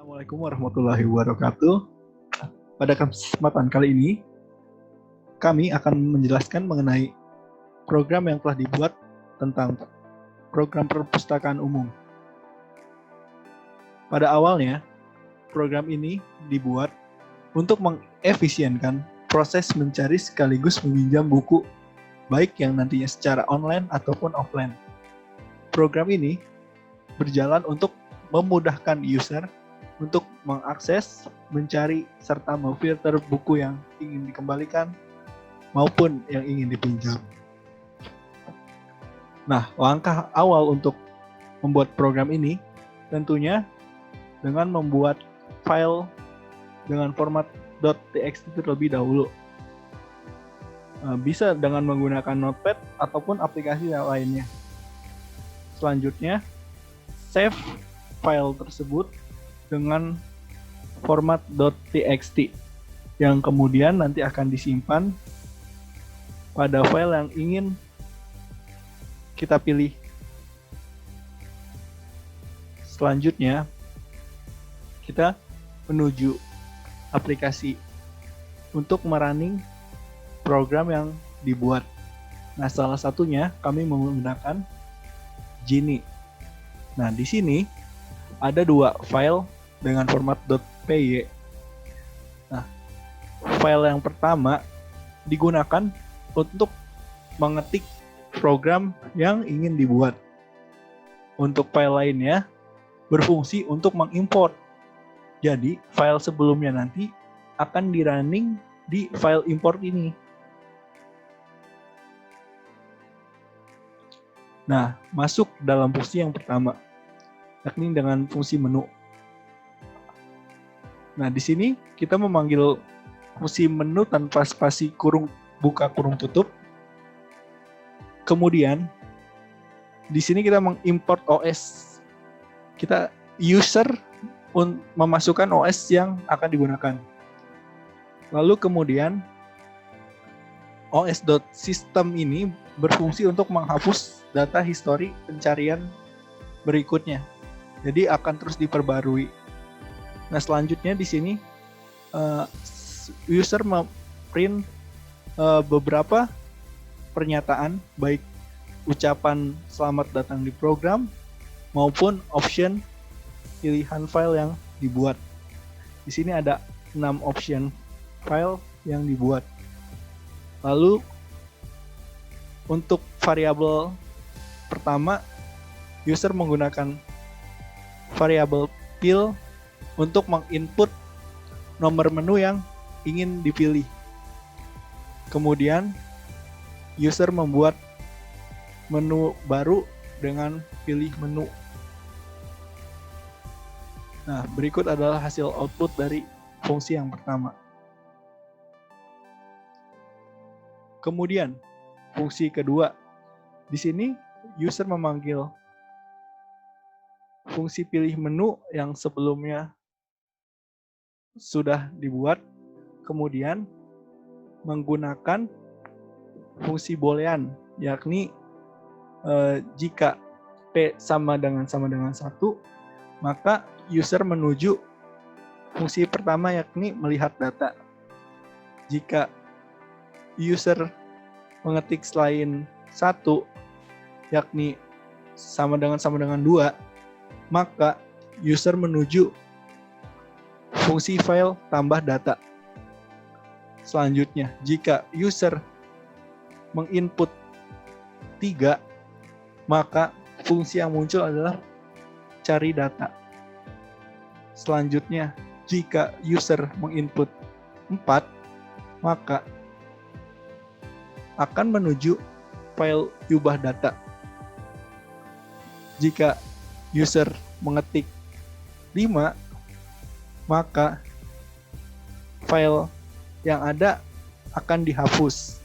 Assalamualaikum warahmatullahi wabarakatuh. Pada kesempatan kali ini, kami akan menjelaskan mengenai program yang telah dibuat tentang program perpustakaan umum. Pada awalnya, program ini dibuat untuk mengefisienkan proses mencari sekaligus meminjam buku, baik yang nantinya secara online ataupun offline. Program ini berjalan untuk memudahkan user untuk mengakses, mencari, serta memfilter buku yang ingin dikembalikan maupun yang ingin dipinjam. Nah, langkah awal untuk membuat program ini tentunya dengan membuat file dengan format .txt terlebih dahulu. Bisa dengan menggunakan Notepad ataupun aplikasi yang lainnya. Selanjutnya, save file tersebut dengan format .txt yang kemudian nanti akan disimpan pada file yang ingin kita pilih. Selanjutnya, kita menuju aplikasi untuk merunning program yang dibuat. Nah, salah satunya kami menggunakan Genie. Nah, di sini ada dua file dengan format .py. Nah, file yang pertama digunakan untuk mengetik program yang ingin dibuat. Untuk file lainnya berfungsi untuk mengimport. Jadi, file sebelumnya nanti akan di-running di file import ini. Nah, masuk dalam fungsi yang pertama, yakni dengan fungsi menu. Nah, di sini kita memanggil fungsi menu tanpa spasi kurung buka kurung tutup. Kemudian di sini kita mengimport OS. Kita user memasukkan OS yang akan digunakan. Lalu kemudian OS.system ini berfungsi untuk menghapus data histori pencarian berikutnya. Jadi akan terus diperbarui. Nah, selanjutnya di sini user print beberapa pernyataan, baik ucapan selamat datang di program maupun option pilihan file yang dibuat. Di sini ada 6 option file yang dibuat. Lalu untuk variabel pertama, user menggunakan variabel pil untuk menginput nomor menu yang ingin dipilih. Kemudian user membuat menu baru dengan pilih menu. Nah, berikut adalah hasil output dari fungsi yang pertama. Kemudian fungsi kedua, di sini user memanggil fungsi pilih menu yang sebelumnya sudah dibuat, kemudian menggunakan fungsi boolean, yakni jika P sama dengan 1, maka user menuju fungsi pertama, yakni melihat data. Jika user mengetik selain 1, yakni sama dengan 2, maka user menuju fungsi file tambah data. Selanjutnya, jika user menginput 3, maka fungsi yang muncul adalah cari data. Selanjutnya, jika user menginput 4, maka akan menuju file ubah data. Jika user mengetik 5, maka file yang ada akan dihapus.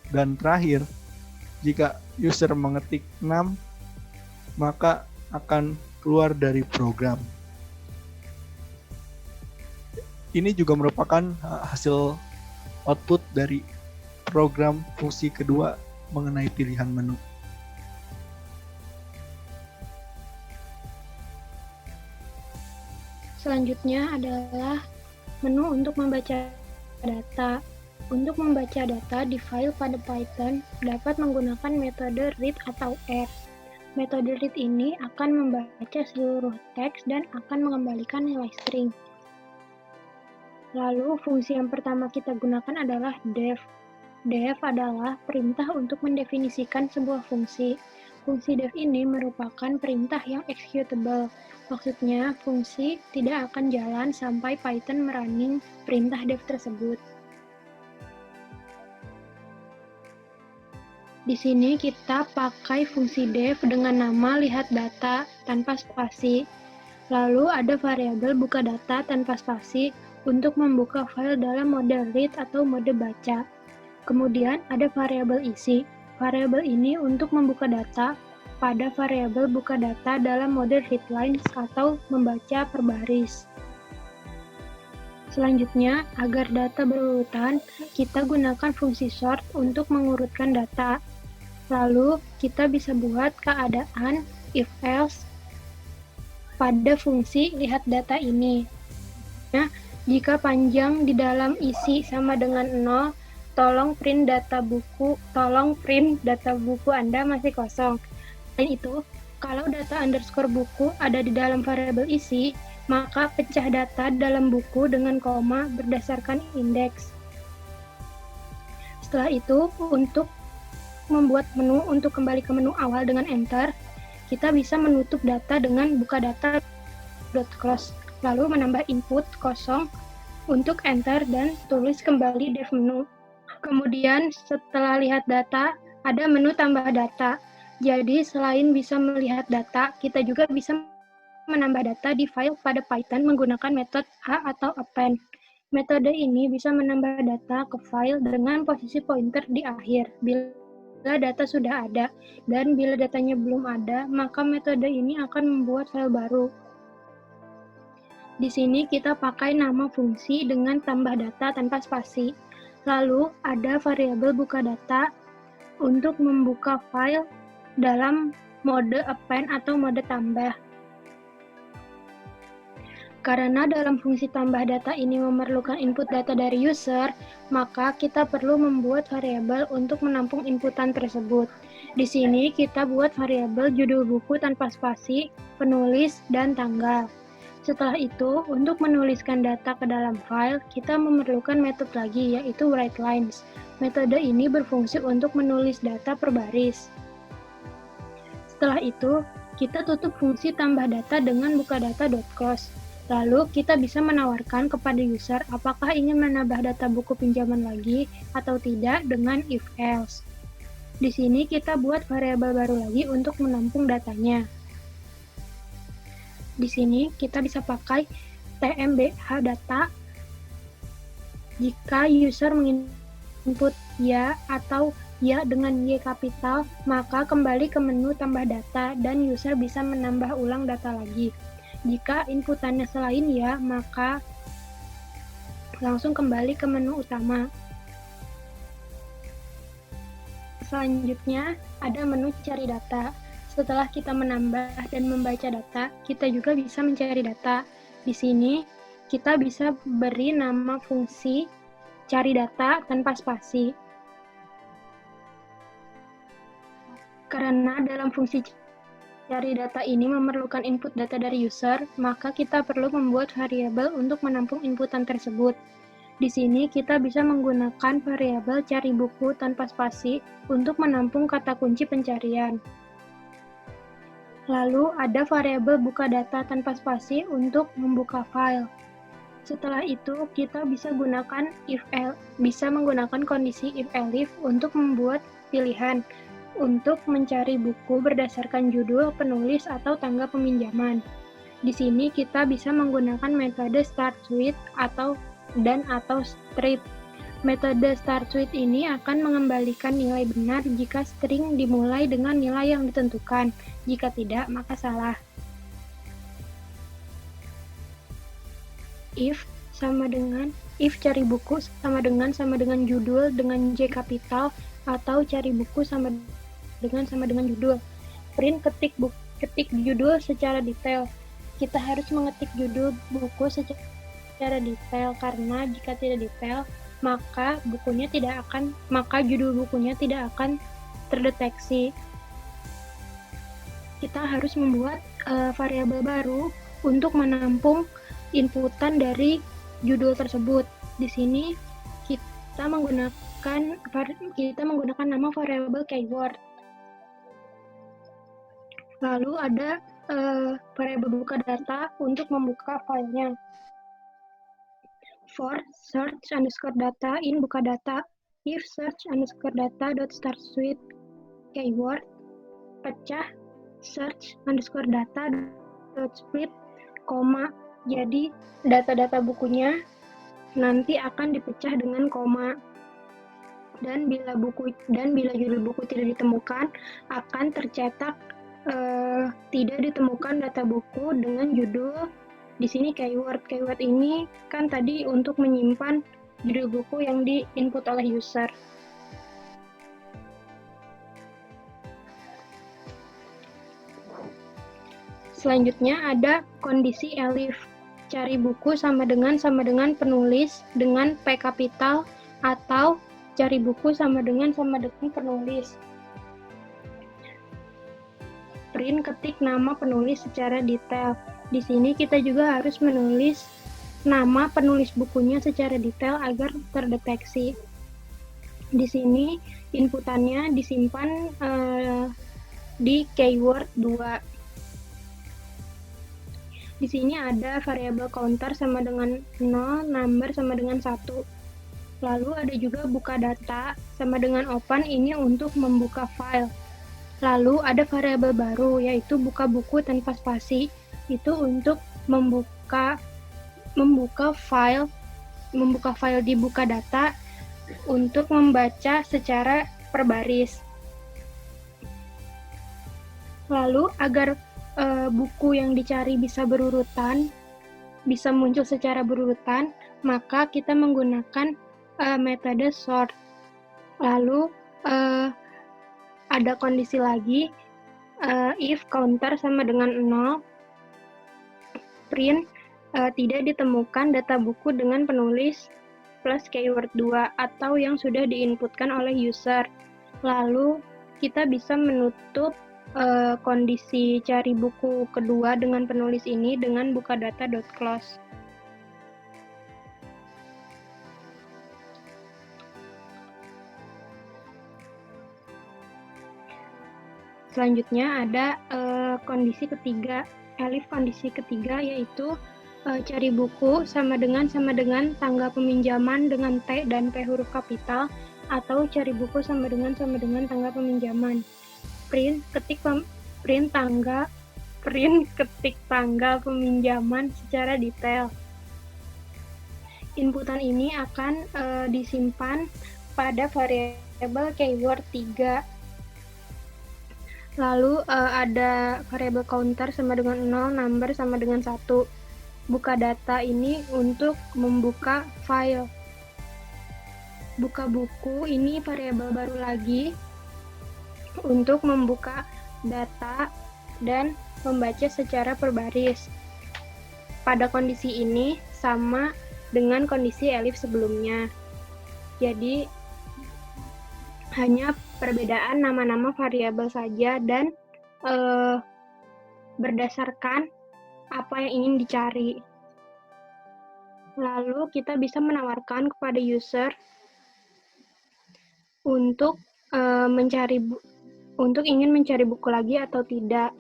Dan terakhir, jika user mengetik 6, maka akan keluar dari program. Ini juga merupakan hasil output dari program fungsi kedua mengenai pilihan menu. Selanjutnya adalah menu untuk membaca data. Untuk membaca data di file pada Python dapat menggunakan metode read atau R. Metode read ini akan membaca seluruh teks dan akan mengembalikan nilai string. Lalu fungsi yang pertama kita gunakan adalah def. Def adalah perintah untuk mendefinisikan sebuah fungsi. Fungsi def ini merupakan perintah yang executable. Maksudnya, fungsi tidak akan jalan sampai Python merunning perintah def tersebut. Di sini kita pakai fungsi def dengan nama lihat data tanpa spasi. Lalu ada variabel buka data tanpa spasi untuk membuka file dalam mode read atau mode baca. Kemudian ada variabel isi. Variabel ini untuk membuka data pada variabel buka data dalam mode readlines atau membaca per baris. Selanjutnya, agar data berurutan, kita gunakan fungsi sort untuk mengurutkan data. Lalu, kita bisa buat keadaan if else pada fungsi lihat data ini. Nah, jika panjang di dalam isi sama dengan 0, tolong print data buku Anda masih kosong. Selain itu, kalau data underscore buku ada di dalam variabel isi, maka pecah data dalam buku dengan koma berdasarkan indeks. Setelah itu, untuk membuat menu untuk kembali ke menu awal dengan enter, kita bisa menutup data dengan buka data.close, lalu menambah input kosong untuk enter dan tulis kembali def menu. Kemudian setelah lihat data, ada menu tambah data. Jadi selain bisa melihat data, kita juga bisa menambah data di file pada Python menggunakan metode a atau append. Metode ini bisa menambah data ke file dengan posisi pointer di akhir. Bila data sudah ada dan bila datanya belum ada, maka metode ini akan membuat file baru. Di sini kita pakai nama fungsi dengan tambah data tanpa spasi. Lalu ada variabel buka data untuk membuka file dalam mode append atau mode tambah. Karena dalam fungsi tambah data ini memerlukan input data dari user, maka kita perlu membuat variabel untuk menampung inputan tersebut. Di sini kita buat variabel judul buku tanpa spasi, penulis, dan tanggal. Setelah itu, untuk menuliskan data ke dalam file, kita memerlukan metode lagi, yaitu writelines. Metode ini berfungsi untuk menulis data per baris. Setelah itu, kita tutup fungsi tambah data dengan buka data.close. Lalu, kita bisa menawarkan kepada user apakah ingin menambah data buku pinjaman lagi atau tidak dengan if else. Di sini kita buat variabel baru lagi untuk menampung datanya. Di sini kita bisa pakai tmbh data jika user menginput ya atau ya dengan Y kapital, maka kembali ke menu tambah data dan user bisa menambah ulang data lagi. Jika inputannya selain ya, maka langsung kembali ke menu utama. Selanjutnya, ada menu cari data. Setelah kita menambah dan membaca data, kita juga bisa mencari data. Di sini, kita bisa beri nama fungsi cari data tanpa spasi. Karena dalam fungsi cari data ini memerlukan input data dari user, maka kita perlu membuat variabel untuk menampung inputan tersebut. Di sini kita bisa menggunakan variabel cari buku tanpa spasi untuk menampung kata kunci pencarian. Lalu ada variabel buka data tanpa spasi untuk membuka file. Setelah itu kita bisa menggunakan kondisi if-elif untuk membuat pilihan untuk mencari buku berdasarkan judul, penulis, atau tanggal peminjaman. Di sini kita bisa menggunakan metode startWith atau strip. Metode startWith ini akan mengembalikan nilai benar jika string dimulai dengan nilai yang ditentukan. Jika tidak, maka salah. If cari buku sama dengan judul dengan J kapital atau cari buku sama dengan judul. Print ketik judul secara detail. kita harus mengetik judul buku secara detail, karena jika tidak detail, maka judul bukunya tidak akan terdeteksi. Kita harus membuat variabel baru untuk menampung inputan dari judul tersebut. Di sini kita menggunakan nama variabel keyword. Lalu ada variabel buka data untuk membuka filenya. For search underscore data in buka data, if search underscore data dot starts with keyword, pecah search underscore data dot split, koma. Jadi data-data bukunya nanti akan dipecah dengan koma. Dan bila judul buku tidak ditemukan, akan tercetak tidak ditemukan data buku dengan judul di sini keyword. Keyword ini kan tadi untuk menyimpan judul buku yang di-input oleh user. Selanjutnya ada kondisi elif. Cari buku sama dengan penulis dengan P kapital, atau cari buku sama dengan penulis. Print ketik nama penulis secara detail. Di sini kita juga harus menulis nama penulis bukunya secara detail agar terdeteksi. Di sini inputannya disimpan di keyword 2. Di sini ada variabel counter sama dengan 0, number sama dengan 1. Lalu ada juga buka data sama dengan open, ini untuk membuka file. Lalu ada variabel baru, yaitu buka buku tanpa spasi, itu untuk membuka file di buka data untuk membaca secara per baris. Lalu agar buku yang dicari bisa muncul secara berurutan, maka kita menggunakan metode sort. Lalu ada kondisi lagi, if counter sama dengan 0, print tidak ditemukan data buku dengan penulis plus keyword 2 atau yang sudah diinputkan oleh user. Lalu kita bisa menutup kondisi cari buku kedua dengan penulis ini dengan buka data.close. Selanjutnya ada kondisi ketiga, elif kondisi ketiga, yaitu cari buku sama dengan tanggal peminjaman dengan T dan P huruf kapital, atau cari buku sama dengan tanggal peminjaman. Print ketik tanggal peminjaman secara detail. Inputan ini akan disimpan pada variabel keyword 3. Lalu ada variabel counter sama dengan 0, number sama dengan 1. Buka data ini untuk membuka file. Buka buku ini variabel baru lagi untuk membuka data dan membaca secara per baris. Pada kondisi ini sama dengan kondisi elif sebelumnya. Jadi hanya perbedaan nama-nama variabel saja dan berdasarkan apa yang ingin dicari. Lalu kita bisa menawarkan kepada user untuk ingin mencari buku lagi atau tidak.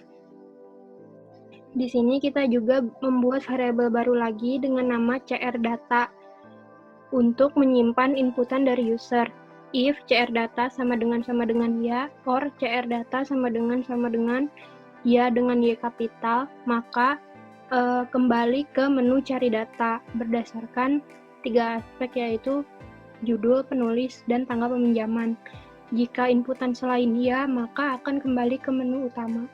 Di sini kita juga membuat variabel baru lagi dengan nama CR data untuk menyimpan inputan dari user. If CR data sama dengan ya, or CR data sama dengan ya dengan y kapital, maka kembali ke menu cari data berdasarkan 3 aspek, yaitu judul, penulis, dan tanggal peminjaman. Jika inputan selain ya, maka akan kembali ke menu utama.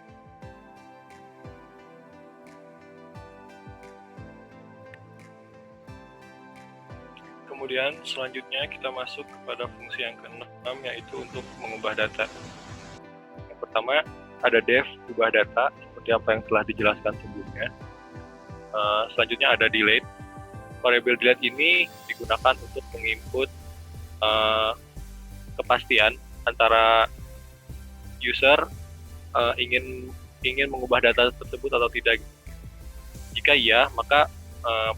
Kemudian selanjutnya kita masuk kepada fungsi yang ke-6, yaitu untuk mengubah data. Yang pertama ada def ubah data, seperti apa yang telah dijelaskan sebelumnya. Selanjutnya ada delete. Variabel delete ini digunakan untuk menginput kepastian antara user ingin mengubah data tersebut atau tidak. Jika iya, maka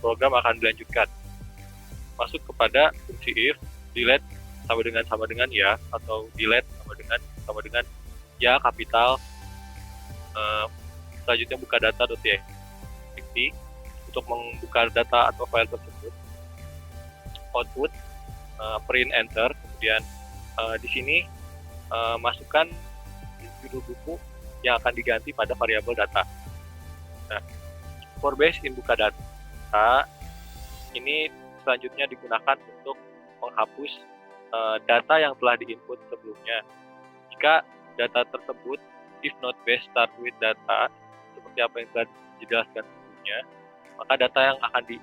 program akan dilanjutkan. Masuk kepada fungsi if, delete sama dengan ya, atau delete sama dengan ya kapital. Selanjutnya buka data.txt untuk membuka data atau file tersebut. Output, print enter, kemudian di sini masukkan judul buku yang akan diganti pada variabel data. Nah, for base in buka data ini selanjutnya digunakan untuk menghapus data yang telah diinput sebelumnya. Jika data tersebut, if not base start with data, seperti apa yang telah dijelaskan sebelumnya, maka data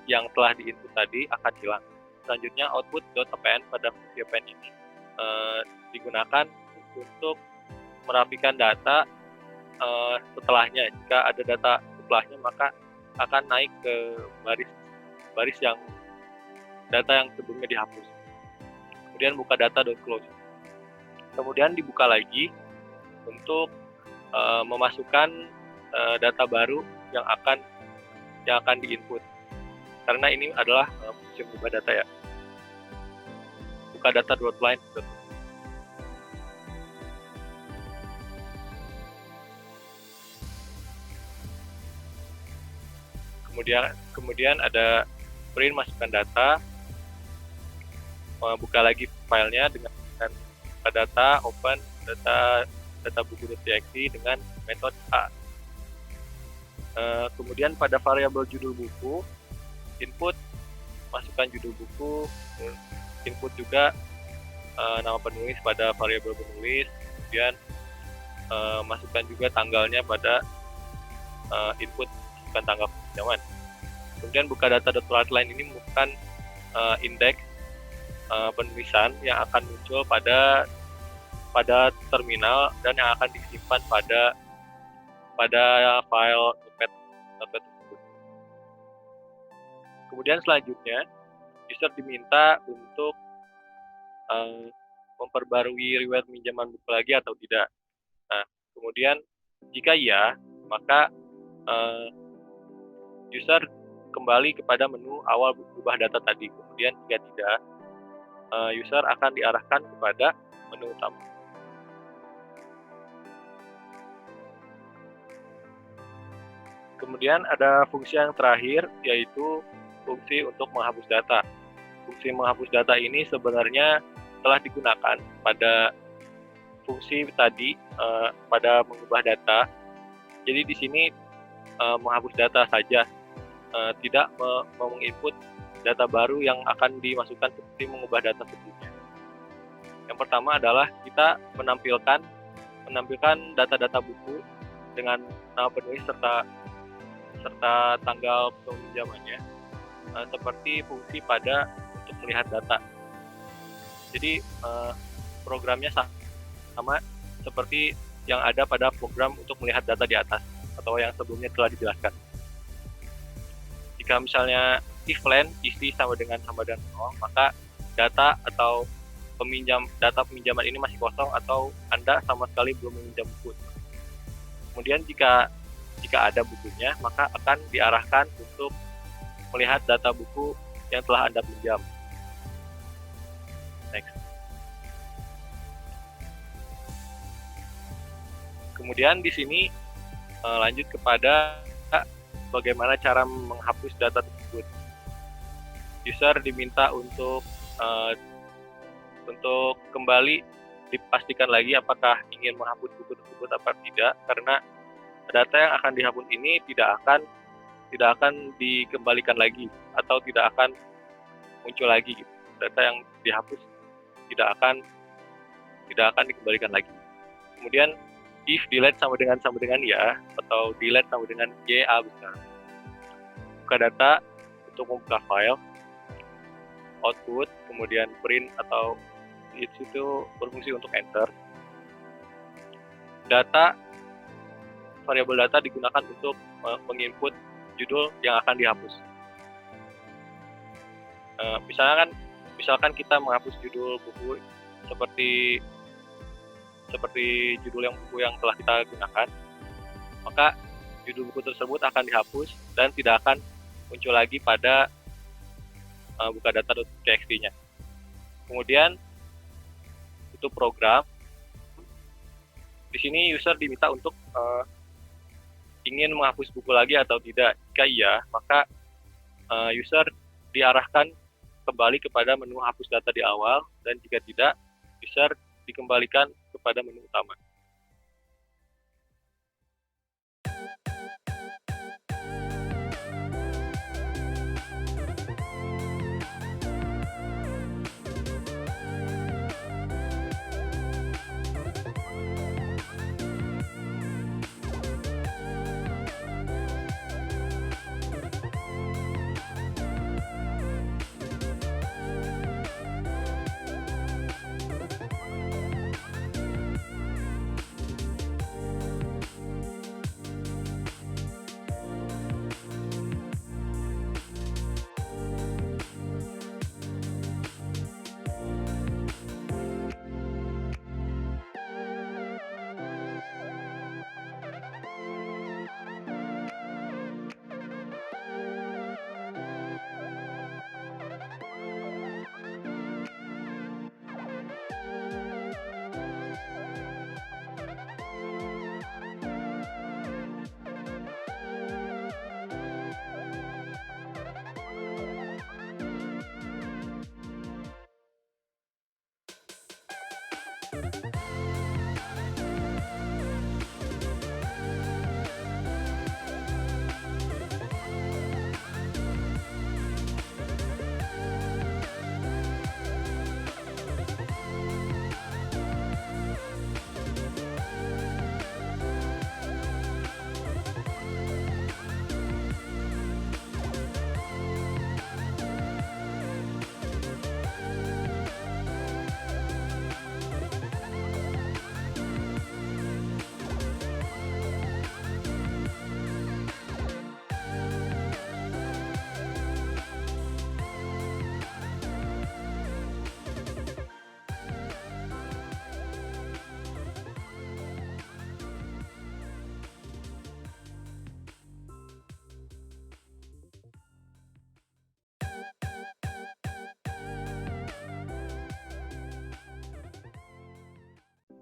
yang telah diinput tadi akan hilang. Selanjutnya output.append pada fungsi append ini digunakan untuk merapikan data setelahnya. Jika ada data setelahnya, maka akan naik ke baris yang data yang sebelumnya dihapus. Kemudian buka data.close. Kemudian dibuka lagi untuk memasukkan data baru yang akan diinput. Karena ini adalah fungsi mengubah data ya. Buka data.line. Kemudian ada print masukkan data, buka lagi filenya dengan data open data buku.txt dengan metode A. Kemudian pada variabel judul buku, input masukkan judul buku, input juga nama penulis pada variabel penulis, kemudian masukkan juga tanggalnya pada input masukkan tanggal pinjaman. Kemudian buka data.writeLine ini merupakan indeks penulisan yang akan muncul pada terminal dan yang akan disimpan pada file notepad tersebut. Kemudian selanjutnya user diminta untuk memperbarui riwayat pinjaman buku lagi atau tidak. Nah, kemudian jika iya, maka user kembali kepada menu awal ubah data tadi. Kemudian jika tidak, user akan diarahkan kepada menu utama. Kemudian ada fungsi yang terakhir, yaitu fungsi untuk menghapus data. Fungsi menghapus data ini sebenarnya telah digunakan pada fungsi tadi, pada mengubah data. Jadi di sini menghapus data saja, tidak menginput data baru yang akan dimasukkan seperti mengubah data sebelumnya. Yang pertama adalah kita menampilkan data-data buku dengan nama penulis serta tanggal peminjamannya, seperti fungsi pada untuk melihat data. Jadi programnya sama seperti yang ada pada program untuk melihat data di atas atau yang sebelumnya telah dijelaskan. Jika misalnya if len isi sama dengan 0, maka data atau data peminjaman ini masih kosong atau Anda sama sekali belum meminjam buku. Kemudian jika ada bukunya, maka akan diarahkan untuk melihat data buku yang telah Anda pinjam. Next. Kemudian di sini lanjut kepada bagaimana cara menghapus data tersebut. User diminta untuk kembali dipastikan lagi apakah ingin menghapus buku tersebut atau tidak, karena data yang akan dihapus ini tidak akan dikembalikan lagi atau tidak akan muncul lagi. Data yang dihapus tidak akan dikembalikan lagi. Kemudian if delete sama dengan ya, atau delete sama dengan ya besar. Buka data untuk membuka file, output, kemudian print atau itu berfungsi untuk enter. Variabel data digunakan untuk menginput judul yang akan dihapus. Misalkan kita menghapus judul buku seperti judul buku yang telah kita gunakan, maka judul buku tersebut akan dihapus dan tidak akan muncul lagi pada buka data.txt-nya. Kemudian itu program. Di sini user diminta untuk ingin menghapus buku lagi atau tidak. Jika iya, maka user diarahkan kembali kepada menu hapus data di awal, dan jika tidak, user dikembalikan kepada menu utama.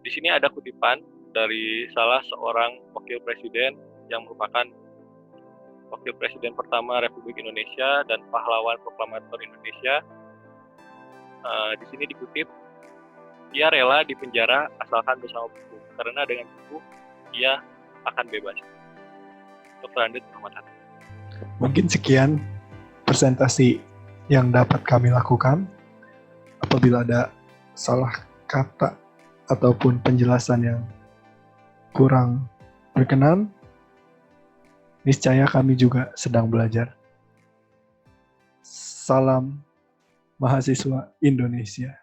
Di sini ada kutipan dari salah seorang wakil presiden yang merupakan wakil presiden pertama Republik Indonesia dan pahlawan proklamator Indonesia. Di sini dikutip, ia rela dipenjara asalkan bersama buku, karena dengan buku ia akan bebas. Dr. Andit Muhammad Hatta. Mungkin sekian presentasi yang dapat kami lakukan. Apabila ada salah kata ataupun penjelasan yang kurang berkenan, niscaya kami juga sedang belajar. Salam mahasiswa Indonesia.